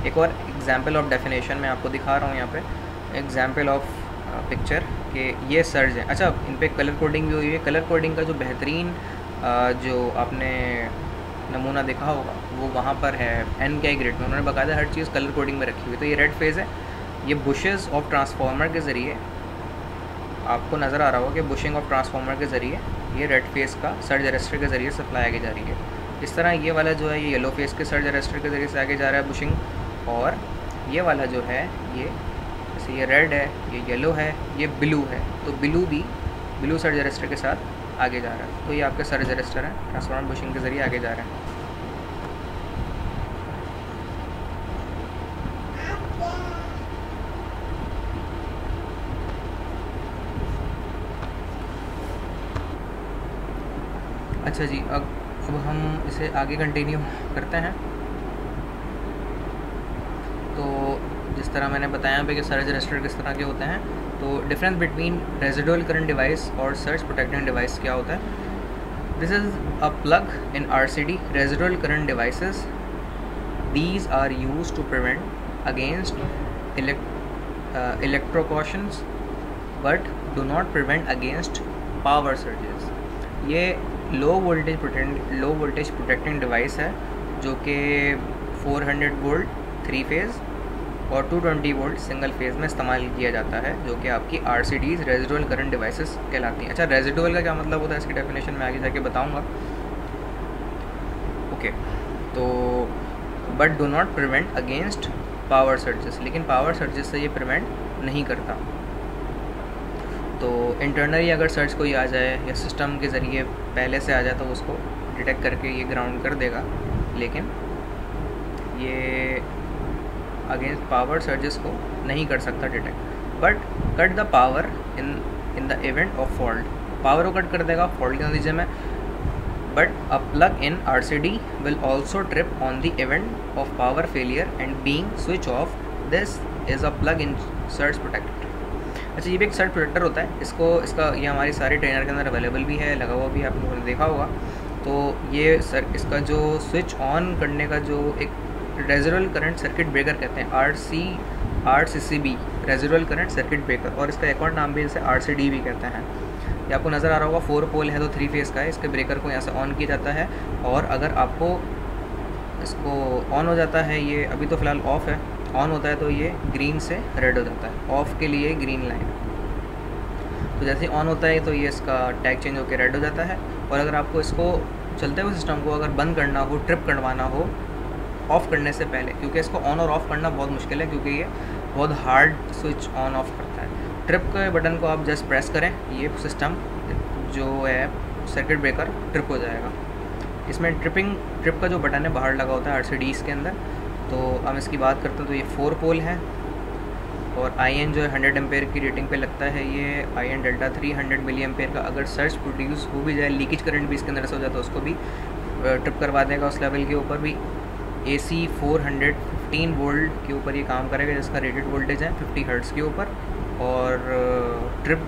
A: एक और एग्जाम्पल ऑफ डेफिनेशन मैं आपको दिखा रहा हूँ यहाँ पे, एग्जाम्पल ऑफ पिक्चर कि ये सर्ज है। अच्छा, इन पे कलर कोडिंग भी हुई है। कलर कोडिंग का जो बेहतरीन जो आपने नमूना देखा होगा वो वहाँ पर है NKI ग्रिड में, उन्होंने बाकायदा हर चीज़ कलर कोडिंग में रखी हुई। तो ये रेड फेज़ है, ये बुशेस ऑफ ट्रांसफार्मर के ज़रिए आपको नज़र आ रहा होगा कि बुशिंग ऑफ ट्रांसफार्मर के ज़रिए ये रेड फेज़ का सर्ज अरेस्टर के ज़रिए सप्लाई आगे जा रही है। इस तरह ये वाला जो है ये येलो फेज़ के सर्ज अरेस्टर के ज़रिए से आगे जा रहा है बुशिंग, और ये वाला जो है ये जैसे ये रेड है, ये येलो है, ये ब्लू है, तो ब्लू भी ब्लू सर्ज अरेस्टर के साथ आगे जा रहा है। तो ये आपके सर्ज अरेस्टर है, ट्रांसफार्मर बुशिंग के ज़रिए आगे जा रहे हैं। अच्छा जी, अब हम इसे आगे कंटिन्यू करते हैं। तो जिस तरह मैंने बताया पे कि सर्ज अरेस्टर किस तरह के होते हैं, तो difference between residual current device और सर्ज प्रोटेक्टिंग डिवाइस क्या होता है। This is a plug in RCD residual current devices, these are used to prevent against electrocutions but do not prevent against power surges. ये low voltage protecting device है जो कि 400 volt 3 phase और 220 volt single phase में इस्तेमाल किया जाता है, जो कि आपकी RCDs रेजिडुअल करंट डिवाइसेस कहलाती हैं। अच्छा, रेजिडुअल का क्या मतलब होता है इसकी डेफिनेशन मैं आगे जाके बताऊंगा। ओके, तो but do not prevent against power surges, लेकिन पावर सर्जेस से ये प्रिवेंट नहीं करता। तो इंटरनली अगर सर्ज कोई आ जाए या सिस्टम के ज़रिए पहले से आ जाए तो उसको डिटेक्ट करके ये ग्राउंड कर देगा, लेकिन ये अगेंस्ट पावर सर्जेस को नहीं कर सकता detect. But cut the power in the event of fault, power को कट कर देगा फॉल्ट के नतीजे में। But a plug in RCD will also trip on the event of power failure and being switch off, this is a plug in surge protector. अच्छा, ये भी एक सर्ज प्रोटेक्टर होता है, ये हमारी सारे ट्रेनर के अंदर अवेलेबल भी है, लगा हुआ भी आप लोगों ने देखा होगा। तो ये इसका जो स्विच ऑन करने का जो एक रेजिडुअल करंट सर्किट ब्रेकर कहते हैं, RCCB residual current circuit breaker, और इसका एक और नाम भी इसे RCD भी कहते हैं। ये आपको नज़र आ रहा होगा 4 पोल है तो 3 फेज़ का है। इसके ब्रेकर को यहाँ से ऑन किया जाता है, और अगर आपको इसको ऑन हो जाता है, ये अभी तो फ़िलहाल ऑफ़ है, ऑन होता है तो ये ग्रीन से रेड हो जाता है, ऑफ़ के लिए ग्रीन लाइन। तो जैसे ऑन होता है तो ये इसका टैग चेंज होकर रेड हो जाता है। और अगर आपको इसको चलते हुए सिस्टम को अगर बंद करना हो, ट्रिप करवाना हो ऑफ़ करने से पहले, क्योंकि इसको ऑन और ऑफ़ करना बहुत मुश्किल है क्योंकि ये बहुत हार्ड स्विच ऑन ऑफ़ करता है। ट्रिप के बटन को आप जस्ट प्रेस करें, ये सिस्टम जो है सर्किट ब्रेकर ट्रिप हो जाएगा। इसमें ट्रिप का जो बटन है बाहर लगा होता है RCDs के अंदर। तो हम इसकी बात करते हैं तो ये 4 पोल है, और IN जो है 100 एम्पेयर की रेटिंग पे लगता है। ये IN डेल्टा 3 100 मिली एम्पेयर का अगर सर्ज प्रोड्यूस हो भी जाए, लीकेज करंट भी इसके अंदर से हो जाता है, उसको भी ट्रिप करवा देगा। उस लेवल के ऊपर भी AC 415 वोल्ट के ऊपर ये काम करेगा, जिसका रेटेड वोल्टेज है 50 हर्ट्ज़ के ऊपर। और ट्रिप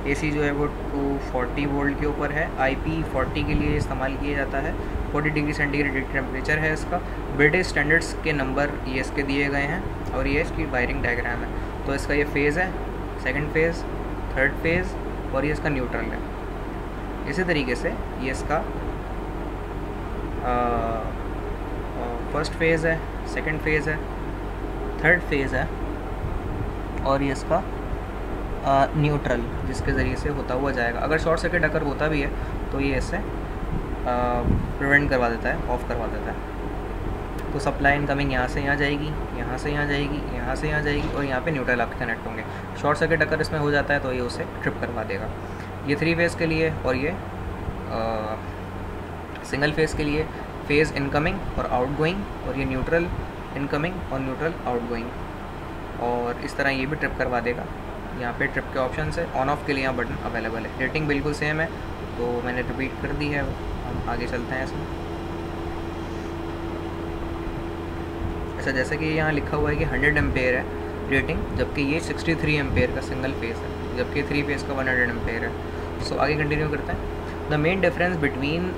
A: AC जो है वो 240 वोल्ट के ऊपर है। IP40 के लिए इस्तेमाल किया जाता है। 40 डिग्री सेंटीग्रेड टेम्परेचर है इसका। ब्रिटिश स्टैंडर्ड्स के नंबर ये इसके दिए गए हैं, और ये इसकी वायरिंग डायग्राम है। तो इसका ये फेज़ है, सेकंड फेज़, थर्ड फेज़, और ये इसका न्यूट्रल है। इसी तरीके से ये इसका फर्स्ट फेज़ है, सेकंड फेज़ है, थर्ड फेज़ है, और ये इसका न्यूट्रल जिसके ज़रिए से होता हुआ जाएगा। अगर शॉर्ट सर्किट अगर होता भी है तो ये इससे प्रिवेंट करवा देता है, ऑफ़ करवा देता है। तो सप्लाई इनकमिंग यहाँ से यहाँ जाएगी, यहाँ से यहाँ जाएगी, यहाँ से यहाँ जाएगी, और यहाँ पे न्यूट्रल आपके कनेक्ट होंगे। शॉर्ट सर्किट अगर इसमें हो जाता है तो ये उसे ट्रिप करवा देगा। ये 3 फेज़ के लिए, और ये सिंगल फेज़ के लिए फेज़ इनकमिंग और आउटगोइंग, और ये न्यूट्रल इनकमिंग और न्यूट्रल आउटगोइंग, और इस तरह ये भी ट्रिप करवा देगा। यहाँ पे ट्रिप के ऑप्शन है, ऑन ऑफ के लिए यहाँ बटन अवेलेबल है। रेटिंग बिल्कुल सेम है, तो मैंने रिपीट कर दी है। हम आगे चलते हैं इसमें। अच्छा, जैसे कि यहाँ लिखा हुआ है कि 100 एम्पेयर है रेटिंग, जबकि ये 63 एम्पेयर का सिंगल फेज़ है, जबकि 3 फेज़ का 100 एम्पेयर है। सो आगे कंटिन्यू करते हैं। The main difference between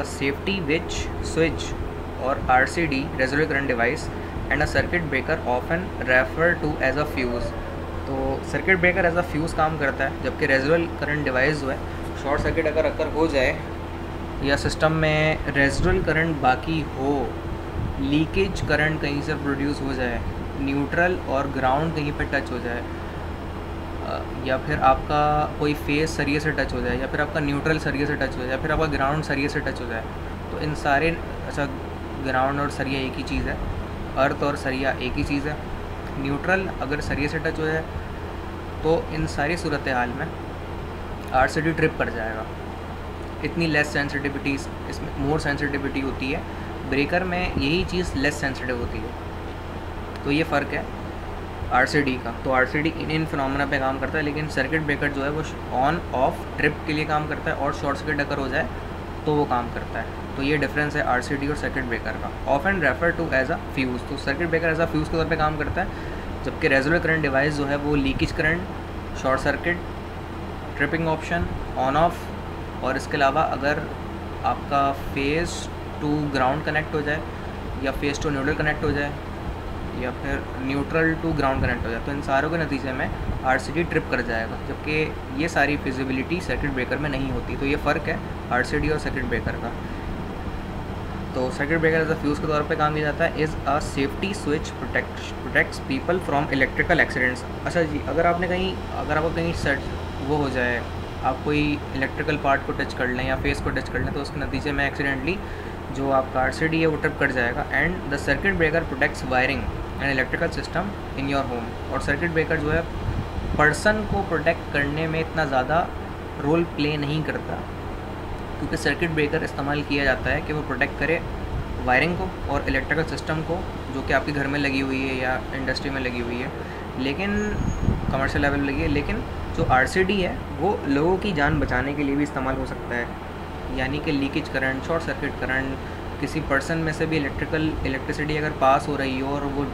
A: safety which switch और RCD residual current device and a circuit breaker often refer to as a fuse. तो circuit breaker as a fuse काम करता है, जबकि रेजिडुअल करंट डिवाइस जो है शॉर्ट सर्किट अगर अकर हो जाए या सिस्टम में रेजिडुअल करंट बाकी हो, लीकेज करंट कहीं से प्रोड्यूस हो जाए, न्यूट्रल और ग्राउंड कहीं पे टच हो जाए, या फिर आपका कोई फेस सरिये से टच हो जाए, या फिर आपका न्यूट्रल सरिये से टच हो जाए, या फिर आपका ग्राउंड सरिये से टच हो जाए, तो इन सारे, अच्छा ग्राउंड और सरिया एक ही चीज़ है, अर्थ और सरिया एक ही चीज़ है। न्यूट्रल अगर सरिये से टच हो जाए तो इन सारी सूरत हाल में RCD ट्रिप कर जाएगा। इतनी लेस सेंसिटिविटी, इसमें मोर सेंसिटिविटी होती है, ब्रेकर में यही चीज़ लेस सेंसिटिव होती है। तो ये फ़र्क है RCD का। तो RCD इन फिनोमेना पे काम करता है, लेकिन सर्किट ब्रेकर जो है वो ऑन ऑफ ट्रिप के लिए काम करता है, और शॉर्ट सर्किट अगर हो जाए तो वो काम करता है। तो ये डिफरेंस है RCD और सर्किट ब्रेकर का। ऑफ एंड refer to as a fuse, तो circuit breaker as a fuse के तौर पे काम करता है, जबकि रेजिडुअल करंट डिवाइस जो है वो leakage current, short circuit, tripping option, on off, और इसके अलावा अगर आपका फेस टू ग्राउंड कनेक्ट हो जाए, या फेस टू न्यूट्रल कनेक्ट हो जाए, या फिर न्यूट्रल टू ग्राउंड कनेक्ट हो जाए, तो इन सारों के नतीजे में RCD ट्रिप कर जाएगा, जबकि ये सारी फिजिबिलिटी सर्किट ब्रेकर में नहीं होती। तो ये फ़र्क है RCD और सर्किट ब्रेकर का। तो circuit breaker as a fuse के तौर पे काम किया जाता है, is a safety switch, protects people from electrical accidents. अच्छा जी, अगर आपको कहीं सेट वो हो जाए, आप कोई इलेक्ट्रिकल पार्ट को टच कर लें या फेस को टच कर लें, तो उसके नतीजे में एक्सीडेंटली जो आपका RCD है वो ट्रिप कर जाएगा। And the circuit breaker protects wiring and electrical system in your home. और सर्किट ब्रेकर जो है पर्सन को प्रोटेक्ट करने में इतना ज़्यादा रोल प्ले नहीं करता, क्योंकि सर्किट ब्रेकर इस्तेमाल किया जाता है कि वो प्रोटेक्ट करे वायरिंग को और इलेक्ट्रिकल सिस्टम को, जो कि आपके घर में लगी हुई है या इंडस्ट्री में लगी हुई है, लेकिन कमर्शियल लेवल लगी है। लेकिन जो RCD है वो लोगों की जान बचाने के लिए भी इस्तेमाल हो सकता है, यानी कि leakage current, short circuit current, किसी पर्सन में से भी इलेक्ट्रिसिटी अगर पास हो रही हो और वो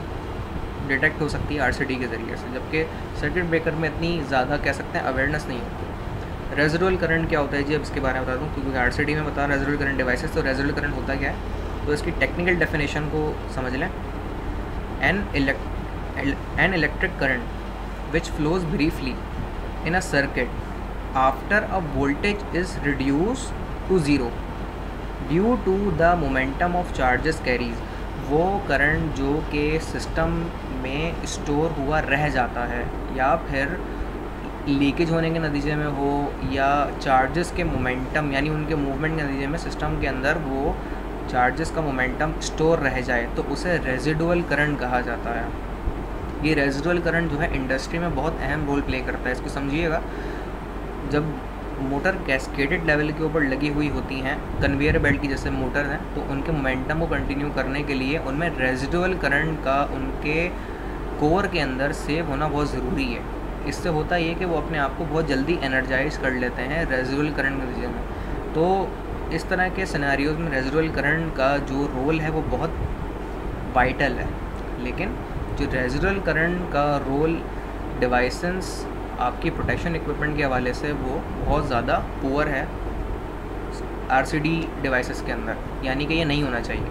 A: डिटेक्ट हो सकती है RCD के ज़रिए से, जबकि सर्किट ब्रेकर में इतनी ज़्यादा कह सकते हैं अवेयरनेस नहीं होती। रेजिडुअल करंट क्या होता है जी, अब इसके बारे में बता दूँ, क्योंकि RCD में बता रेजिडुअल करंट डिवाइसेस। तो रेजिडुअल करंट होता क्या है, तो इसकी टेक्निकल डेफिनेशन को समझ लें। An electric current which flows briefly in a circuit after a voltage is reduce to zero due to the momentum of charges carries. वो करंट जो कि सिस्टम में स्टोर हुआ रह जाता है, या फिर लीकेज होने के नतीजे में हो, या चार्जेस के मोमेंटम यानी उनके मूवमेंट के नतीजे में सिस्टम के अंदर वो चार्जेस का मोमेंटम स्टोर रह जाए, तो उसे रेजिडुअल करंट कहा जाता है। ये रेजिडुअल करंट जो है इंडस्ट्री में बहुत अहम रोल प्ले करता है। इसको समझिएगा, जब मोटर कैस्केडेड लेवल के ऊपर लगी हुई होती हैं, कन्वेयर बेल्ट की जैसे मोटर हैं, तो उनके मोमेंटम को कंटिन्यू करने के लिए उनमें रेजिडुअल करंट का उनके कोर के अंदर सेव होना बहुत ज़रूरी है। इससे होता ये कि वो अपने आप को बहुत जल्दी एनर्जाइज कर लेते हैं रेजिडुअल करंट के नतीजे में। तो इस तरह के सिनेरियोज में रेजिडुअल करंट का जो रोल है वो बहुत वाइटल है। लेकिन जो रेजिडुअल करंट का रोल डिवाइसेस आपकी प्रोटेक्शन इक्विपमेंट के हवाले से वो बहुत ज़्यादा पुअर है RCD डिवाइसेस के अंदर, यानी कि ये नहीं होना चाहिए,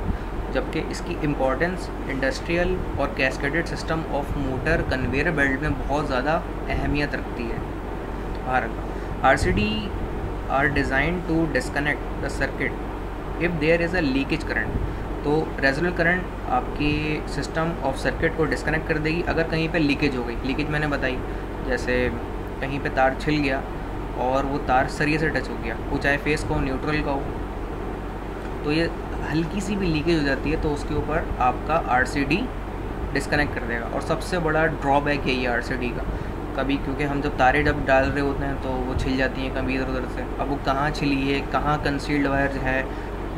A: जबकि इसकी इम्पोर्टेंस इंडस्ट्रियल और cascaded system of motor conveyor belt में बहुत ज़्यादा अहमियत रखती है। RCD are design to disconnect the circuit if there is a leakage current. तो रेजिडुअल करंट आपकी सिस्टम ऑफ सर्किट को डिस्कनेक्ट कर देगी अगर कहीं पे लीकेज हो गई। लीकेज मैंने बताई, जैसे कहीं पे तार छिल गया और वो तार सरिये से टच हो गया, वो चाहे फेस का हो, न्यूट्रल का हो, तो ये हल्की सी भी लीकेज हो जाती है तो उसके ऊपर आपका RCD डिस्कनेक्ट कर देगा। और सबसे बड़ा ड्रॉबैक यही है RCD का, कभी क्योंकि हम जब तारे जब डाल रहे होते हैं तो वो छिल जाती हैं कभी इधर उधर से। अब वो कहाँ छिली है, कहाँ कंसील्ड वायर है,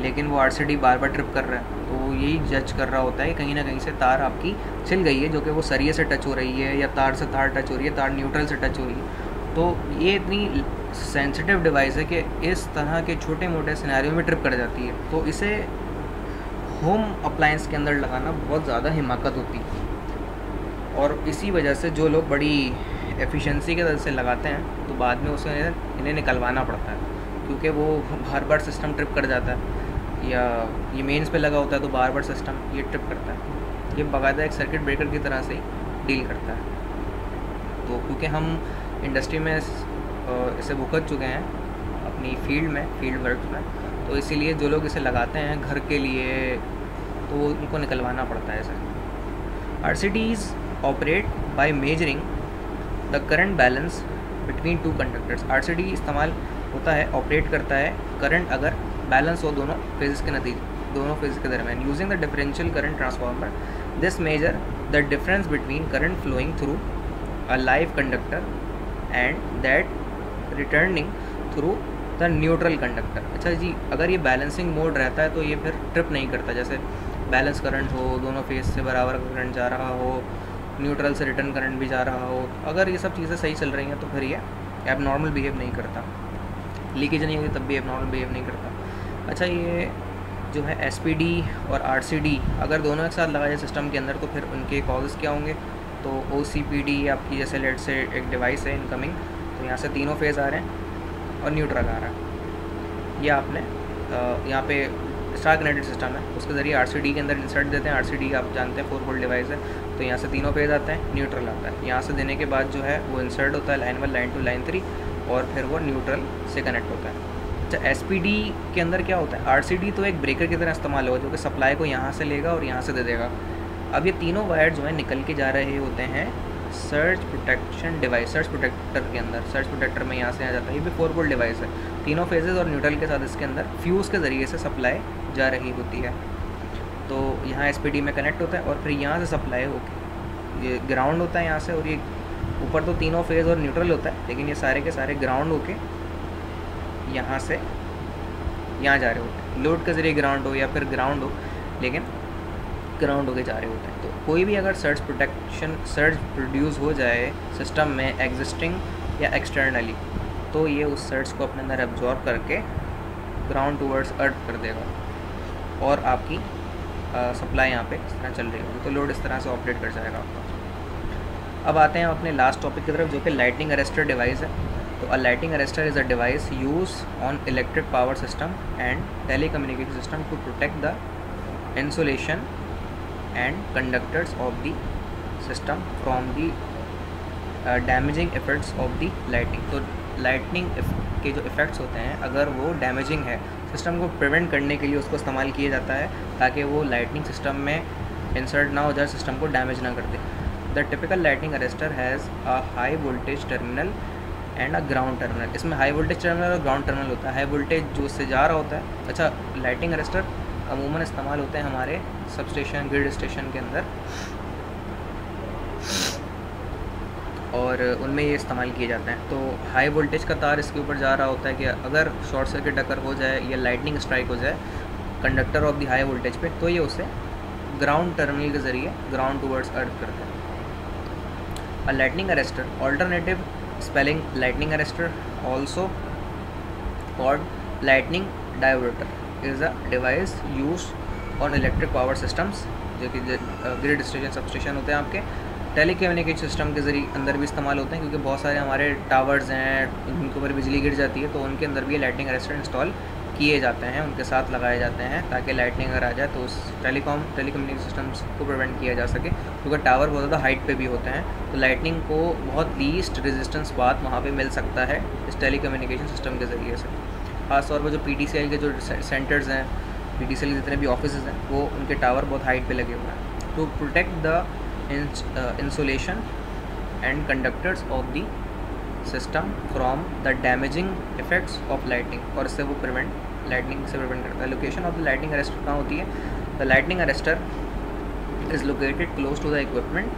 A: लेकिन वो RCD बार बार ट्रिप कर रहा है, तो वो यही जज कर रहा होता है कि कहीं ना कहीं से तार आपकी छिल गई है, जो कि वो सरिये से टच हो रही है, या तार से तार टच हो रही है, तार न्यूट्रल से टच हो रही है। तो ये इतनी सेंसिटिव डिवाइस है कि इस तरह के छोटे मोटे सिनेरियो में ट्रिप कर जाती है। तो इसे होम अप्लायंस के अंदर लगाना बहुत ज़्यादा हिमाकत होती है, और इसी वजह से जो लोग बड़ी एफिशिएंसी के तरह से लगाते हैं तो बाद में उसे इन्हें निकलवाना पड़ता है, क्योंकि वो बार बार सिस्टम ट्रिप कर जाता है, या ये मेंस पे लगा होता है तो बार बार सिस्टम ये ट्रिप करता है। ये बाकायदा एक सर्किट ब्रेकर की तरह से ही डील करता है। तो क्योंकि हम इंडस्ट्री में इसे भुगत चुके हैं अपनी फील्ड वर्क में, तो इसीलिए जो लोग इसे लगाते हैं घर के लिए तो उनको निकलवाना पड़ता है इसे। RCDs operate by measuring the current balance between two conductors. RCD इस्तेमाल होता है, ऑपरेट करता है करंट अगर बैलेंस हो दोनों फेजेस के दरमियान। Using the differential current transformer this measure the difference between current flowing through a live conductor and that returning through the neutral conductor. अच्छा जी, अगर ये बैलेंसिंग मोड रहता है तो ये फिर ट्रिप नहीं करता। जैसे बैलेंस करंट हो, दोनों फेज से बराबर करंट जा रहा हो, न्यूट्रल से रिटर्न करंट भी जा रहा हो, अगर ये सब चीज़ें सही चल रही हैं तो फिर ये एबनॉर्मल बिहेव नहीं करता। लीकेज नहीं होगी तब भी एबनॉर्मल बिहेव नहीं करता। अच्छा, ये जो है SPD और RCD अगर दोनों एक साथ लगाए जाए सिस्टम के अंदर तो फिर उनके कॉजेज़ क्या होंगे? तो OCPD आपकी जैसे लेट से एक डिवाइस है इनकमिंग, तो यहाँ से तीनों फेज़ आ रहे हैं और न्यूट्रल आ रहा है। ये आपने यहाँ पे स्टार कनेक्टेड सिस्टम है, उसके ज़रिए RCD के अंदर इंसर्ट देते हैं। RCD आप जानते हैं 4 वोल्ट डिवाइस है, तो यहाँ से तीनों फेज़ आते हैं, न्यूट्रल आता है। यहाँ से देने के बाद जो है वो इंसर्ट होता है लाइन 1, लाइन 2, लाइन 3 और फिर वो न्यूट्रल से कनेक्ट होता है। अच्छा, SPD के अंदर क्या होता है? RCD तो एक ब्रेकर की तरह इस्तेमाल होगा जो कि सप्लाई को यहाँ से लेगा और यहाँ से दे देगा। अब ये तीनों वायर जो है निकल के जा रहे होते हैं surge protection device, surge protector के अंदर। सर्ज प्रोटेक्टर में यहाँ से आ जाता है, ये भी 4 वोल्ट डिवाइस है। तीनों फेजेस और न्यूट्रल के साथ इसके अंदर फ्यूज़ के ज़रिए से सप्लाई जा रही होती है। तो यहाँ SPD में कनेक्ट होता है और फिर यहाँ से सप्लाई होके ये ग्राउंड होता है यहाँ से, और ये ऊपर तो तीनों फेज़ और न्यूट्रल होता है, लेकिन ये सारे के सारे ग्राउंड होके यहाँ से यहाँ जा रहे होते हैं। लोड के ज़रिए ग्राउंड हो या फिर ग्राउंड हो, लेकिन ग्राउंड होके जा रहे होते हैं। तो कोई भी अगर सर्ज प्रोड्यूस हो जाए सिस्टम में एग्जिस्टिंग या एक्सटर्नली, तो ये उस सर्ज को अपने अंदर एब्जॉर्ब करके ग्राउंड टूवर्ड्स अर्थ कर देगा और आपकी सप्लाई यहाँ पे इस तरह चल रही होगी, तो लोड इस तरह से ऑपरेट कर जाएगा आपका। अब आते हैं अपने लास्ट टॉपिक की तरफ जो कि लाइटिंग अरेस्टर डिवाइस है। तो a lighting arrester is a device use on electric power system and telecommunication system to protect the insulation and conductors of the system from the damaging effects of the lighting. तो lightning के जो effects होते हैं अगर वो damaging है, system को prevent करने के लिए उसको इस्तेमाल किया जाता है ताकि वो लाइटनिंग सिस्टम में इंसर्ट ना हो जाए, सिस्टम को डैमेज ना कर दे। The typical lightning arrester has a high voltage terminal and a ground terminal. इसमें हाई वोल्टेज टर्मिनल और ग्राउंड टर्मिनल होता है। हाई वोल्टेज जो उससे जा रहा होता है। अच्छा, लाइटिंग अरेस्टर अमूमन इस्तेमाल होते हैं हमारे सब स्टेशन, ग्रिड स्टेशन के अंदर, और उनमें ये इस्तेमाल किए जाते हैं। तो हाई वोल्टेज का तार इसके ऊपर जा रहा होता है कि अगर शॉर्ट सर्किट अगर हो जाए या लाइटनिंग स्ट्राइक हो जाए conductor of the high voltage पे, तो ये उसे ग्राउंड टर्मिनल के ज़रिए ग्राउंड टूवर्ड्स अर्थ करते हैं। A lightning arrester alternative spelling lightning arrester also called lightning diverter is a device use on electric power systems, जो कि ग्रिड स्टेशन, सब स्टेशन होते हैं आपके। टेलीकम्युनिकेशन सिस्टम के ज़रिए अंदर भी इस्तेमाल होते हैं क्योंकि बहुत सारे हमारे टावर्स हैं उनके ऊपर बिजली गिर जाती है, तो उनके अंदर भी लाइटनिंग अरेस्टर इंस्टॉल किए जाते हैं, उनके साथ लगाए जाते हैं ताकि लाइटनिंग अगर आ जाए तो उस टेलीकम्युनिकेशन सिस्टम्स को प्रिवेंट किया जा सके। क्योंकि टावर बहुत ज़्यादा हाइट पे भी होते हैं, तो लाइटनिंग को बहुत लीस्ट रेजिस्टेंस बात वहाँ पे मिल सकता है इस टेलीकम्युनिकेशन सिस्टम के ज़रिए से। ख़ासतौर पर जो PTCL के जो सेंटर्स हैं, PTCL के जितने भी ऑफिस हैं, वो उनके टावर बहुत हाइट पे लगे हुए हैं। To protect the insulation and conductors of the system from the damaging effects of lighting, और इससे वो प्रिवेंट लाइटनिंग से प्रिवेंट करता है। Location of the lightning arrester कहाँ होती है? The lightning arrester is located close to the equipment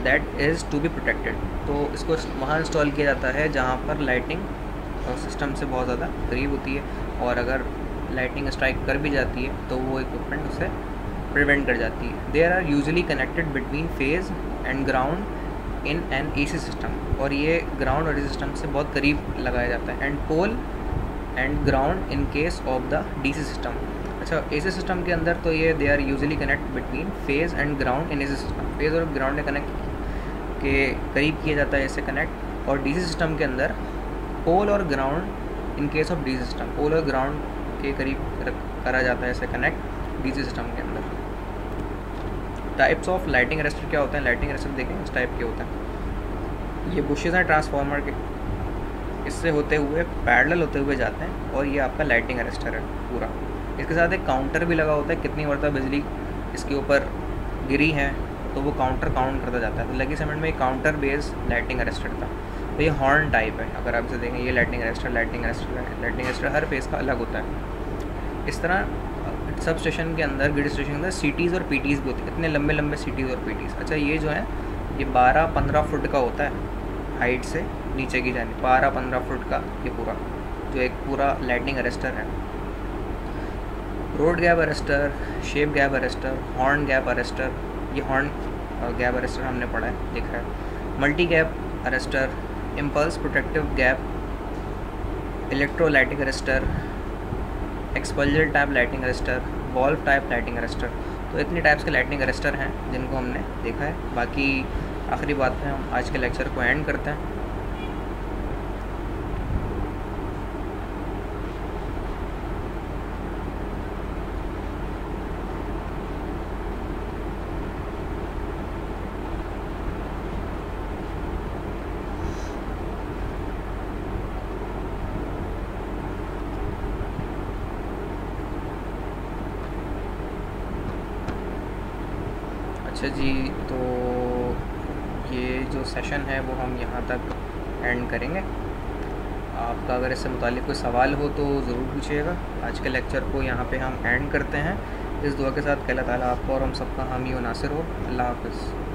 A: that is to be protected. तो इसको वहाँ इंस्टॉल किया जाता है जहाँ पर लाइटिंग सिस्टम से बहुत ज़्यादा करीब होती है, और अगर लाइटनिंग स्ट्राइक कर भी जाती है तो वो इक्विपमेंट उसे प्रिवेंट कर जाती है। There are usually connected between phase and ground in an AC system, और ये ग्राउंड और AC सिस्टम से बहुत करीब लगाया जाता है। And pole and ground in case of the DC system. अच्छा, AC सिस्टम के अंदर तो ये they are usually connect between phase and ground in AC system. Phase और ग्राउंड में कनेक्ट के करीब किया जाता है इससे कनेक्ट, और DC सिस्टम के अंदर पोल और ground in case of DC system, pole और ग्राउंड के करीब करा जाता है इसे कनेक्ट DC सिस्टम के अंदर। टाइप्स ऑफ लाइटिंग अरेस्टर क्या होते हैं? लाइटिंग अरेस्टर देखें इस टाइप के होते हैं। ये बुशेज़ हैं ट्रांसफार्मर के, इससे होते हुए पैरेलल होते हुए जाते हैं, और ये आपका लाइटिंग अरेस्टर है पूरा। इसके साथ एक काउंटर भी लगा होता है, कितनी मरतबा बिजली इसके ऊपर गिरी है तो वो काउंटर काउंट करता जाता है। तो लकी सेमेंट में एक काउंटर बेस्ड लाइटिंग अरेस्टर था। तो ये हॉर्न टाइप है, अगर आप इसे देखें, ये लाइटिंग अरेस्टर हर फेस का अलग होता है। इस तरह सब स्टेशन के अंदर, ग्रिड स्टेशन के अंदर सीटीज़ और पीटीज़ भी होती है, इतने लंबे लंबे सीटीज़ और पीटीज़। अच्छा, ये जो है ये 12-15 फुट का होता है हाइट से नीचे की जाने, 12-15 फुट का ये पूरा जो एक पूरा लाइटिंग अरेस्टर है। Rod gap arrester, shape gap arrester, horn gap arrester, ये हॉर्न गैप अरेस्टर हमने पढ़ा है, देखा है। Multi gap arrester, impulse protective gap, electrolytic arrester, expulsion type lighting arrester, valve type lighting arrester. तो इतने टाइप्स के लाइटिंग अरेस्टर हैं जिनको हमने देखा है। बाकी आखिरी बात पे हम आज के लेक्चर को एंड करते हैं। अच्छा जी, तो ये जो सेशन है वो हम यहाँ तक एंड करेंगे। आपका अगर इससे मुतालिक कोई सवाल हो तो ज़रूर पूछिएगा। आज के लेक्चर को यहाँ पे हम एंड करते हैं इस दुआ के साथ कि अल्लाह ताला आपको और हम सबका हामी व नासिर हो। अल्लाह हाफ़िज़।